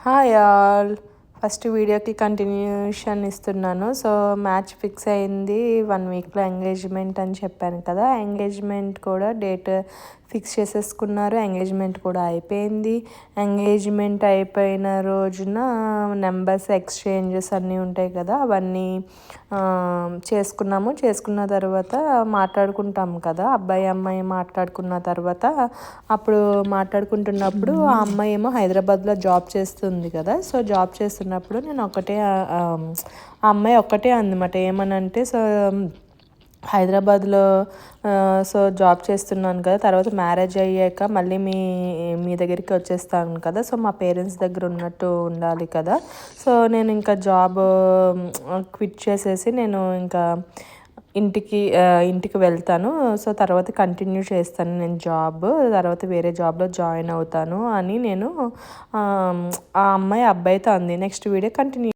Hi all. First వీడియోకి continuation ఇస్తున్నాను. So match fix అయింది 1 వీక్లో ఎంగేజ్మెంట్ అని చెప్పాను కదా. ఎంగేజ్మెంట్ కూడా డేట్ ఫిక్స్ చేసేసుకున్నారు. ఎంగేజ్మెంట్ కూడా అయిపోయింది. ఎంగేజ్మెంట్ అయిపోయిన రోజున నెంబర్స్ ఎక్స్చేంజెస్ అన్నీ ఉంటాయి కదా, అవన్నీ చేసుకున్న తర్వాత మాట్లాడుకుంటాం కదా, అబ్బాయి అమ్మాయి మాట్లాడుకున్న తర్వాత అప్పుడు మాట్లాడుకుంటున్నప్పుడు ఆ అమ్మాయి ఏమో హైదరాబాద్లో జాబ్ చేస్తుంది కదా. సో జాబ్ చేస్తున్నప్పుడు నేను ఆ అమ్మాయి ఒక్కటే అందమాట. ఏమనంటే సో హైదరాబాద్లో సో జాబ్ చేస్తున్నాను కదా, తర్వాత మ్యారేజ్ అయ్యాక మళ్ళీ మీ దగ్గరికి వచ్చేస్తాను కదా, సో మా పేరెంట్స్ దగ్గర ఉన్నట్టు ఉండాలి కదా. సో నేను ఇంకా జాబ్ క్విట్ చేసేసి నేను ఇంకా ఇంటికి వెళ్తాను. సో తర్వాత కంటిన్యూ చేస్తాను నేను జాబ్, తర్వాత వేరే జాబ్లో జాయిన్ అవుతాను అని నేను ఆ అమ్మాయి అబ్బాయితో అంది. Next video continue.